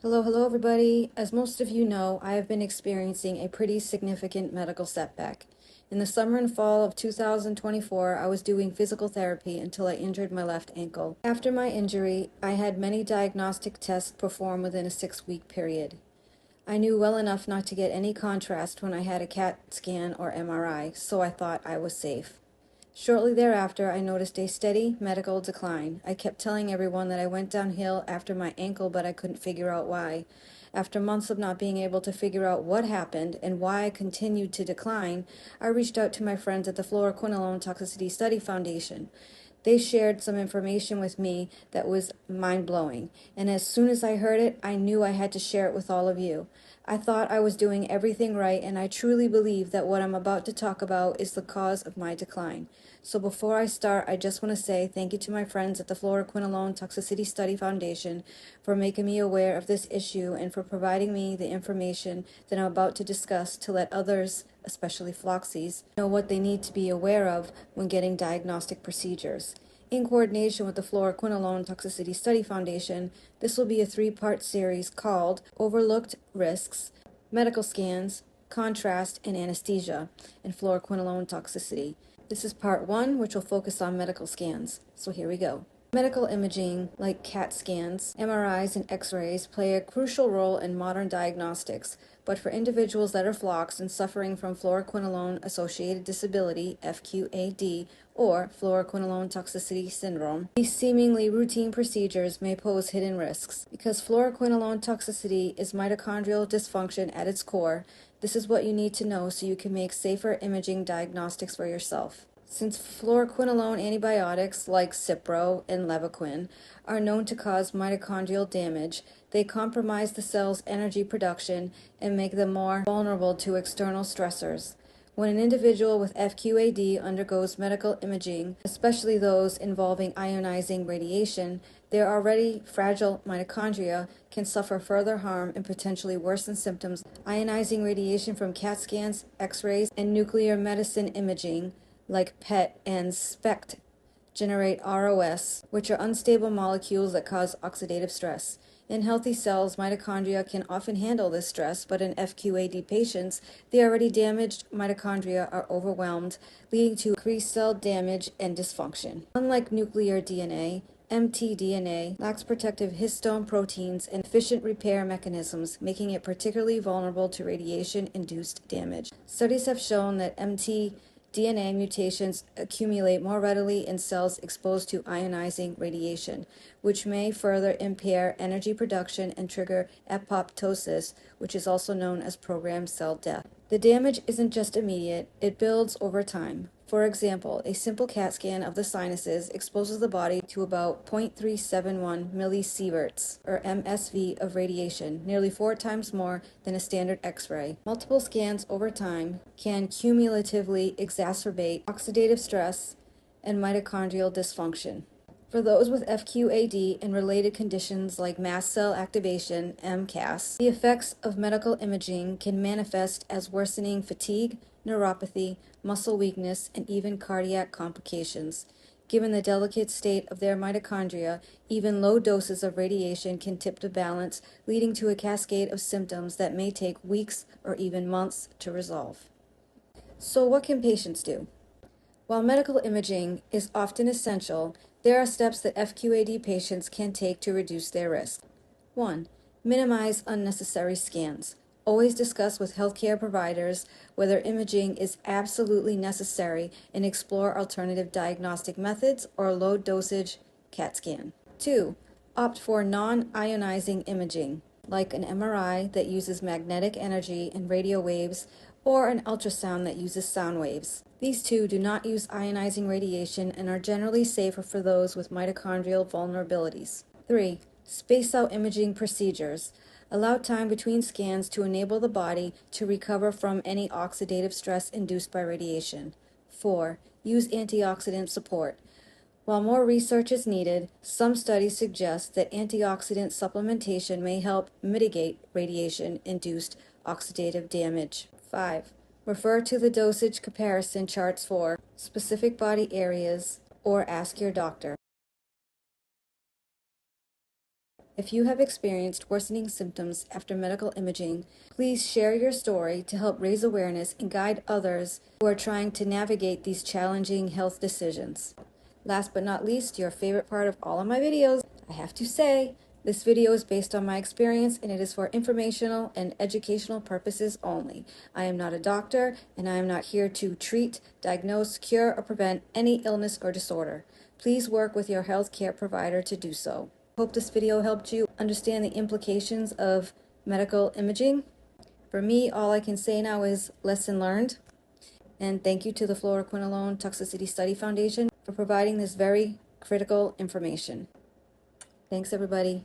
Hello everybody. As most of you know, I have been experiencing a pretty significant medical setback. In the summer and fall of 2024, I was doing physical therapy until I injured my left ankle. After my injury, I had many diagnostic tests performed within a 6-week period. I knew well enough not to get any contrast when I had a CAT scan or MRI, so I thought I was safe. Shortly thereafter, I noticed a steady medical decline. I kept telling everyone that I went downhill after my ankle, but I couldn't figure out why. After months of not being able to figure out what happened and why I continued to decline, I reached out to my friends at the Fluoroquinolone Toxicity Study Foundation. They shared some information with me that was mind-blowing, and as soon as I heard it, I knew I had to share it with all of you. I thought I was doing everything right, and I truly believe that what I'm about to talk about is the cause of my decline. So before I start, I just want to say thank you to my friends at the Fluoroquinolone Toxicity Study Foundation for making me aware of this issue and for providing me the information that I'm about to discuss to let others, especially Floxies, know what they need to be aware of when getting diagnostic procedures. In coordination with the Fluoroquinolone Toxicity Study Foundation, this will be a 3-part series called Overlooked Risks, Medical Scans, Contrast, and Anesthesia in Fluoroquinolone Toxicity. This is part 1, which will focus on medical scans. So here we go. Medical imaging, like CAT scans, MRIs, and X-rays, play a crucial role in modern diagnostics, but for individuals that are floxed and suffering from fluoroquinolone-associated disability, FQAD, or fluoroquinolone toxicity syndrome, these seemingly routine procedures may pose hidden risks. Because fluoroquinolone toxicity is mitochondrial dysfunction at its core, this is what you need to know so you can make safer imaging diagnostics for yourself. Since fluoroquinolone antibiotics like Cipro and Levaquin are known to cause mitochondrial damage, they compromise the cell's energy production and make them more vulnerable to external stressors. When an individual with FQAD undergoes medical imaging, especially those involving ionizing radiation, their already fragile mitochondria can suffer further harm and potentially worsen symptoms. Ionizing radiation from CAT scans, X-rays, and nuclear medicine imaging like PET and SPECT generate ROS, which are unstable molecules that cause oxidative stress. In healthy cells, mitochondria can often handle this stress, but in FQAD patients, the already damaged mitochondria are overwhelmed, leading to increased cell damage and dysfunction. Unlike nuclear DNA, mtDNA lacks protective histone proteins and efficient repair mechanisms, making it particularly vulnerable to radiation-induced damage. Studies have shown that mtDNA mutations accumulate more readily in cells exposed to ionizing radiation, which may further impair energy production and trigger apoptosis, which is also known as programmed cell death. The damage isn't just immediate, it builds over time. For example, a simple CAT scan of the sinuses exposes the body to about 0.371 millisieverts, or MSV, of radiation, nearly 4 times more than a standard X-ray. Multiple scans over time can cumulatively exacerbate oxidative stress and mitochondrial dysfunction. For those with FQAD and related conditions like mast cell activation, MCAS, the effects of medical imaging can manifest as worsening fatigue, neuropathy, muscle weakness, and even cardiac complications. Given the delicate state of their mitochondria, even low doses of radiation can tip the balance, leading to a cascade of symptoms that may take weeks or even months to resolve. So what can patients do? While medical imaging is often essential, there are steps that FQAD patients can take to reduce their risk. 1. Minimize unnecessary scans. Always discuss with healthcare providers whether imaging is absolutely necessary and explore alternative diagnostic methods or low-dosage CAT scan. 2. Opt for non-ionizing imaging, like an MRI that uses magnetic energy and radio waves, or an ultrasound that uses sound waves. These two do not use ionizing radiation and are generally safer for those with mitochondrial vulnerabilities. 3. Space out imaging procedures. Allow time between scans to enable the body to recover from any oxidative stress induced by radiation. 4. Use antioxidant support. While more research is needed, some studies suggest that antioxidant supplementation may help mitigate radiation-induced oxidative damage. 5. Refer to the dosage comparison charts for specific body areas or ask your doctor. If you have experienced worsening symptoms after medical imaging, please share your story to help raise awareness and guide others who are trying to navigate these challenging health decisions. Last but not least, your favorite part of all of my videos, I have to say, this video is based on my experience and it is for informational and educational purposes only. I am not a doctor and I am not here to treat, diagnose, cure, or prevent any illness or disorder. Please work with your healthcare provider to do so. Hope this video helped you understand the implications of medical imaging. For me, all I can say now is lesson learned. And thank you to the Fluoroquinolone Toxicity Study Foundation for providing this very critical information. Thanks, everybody.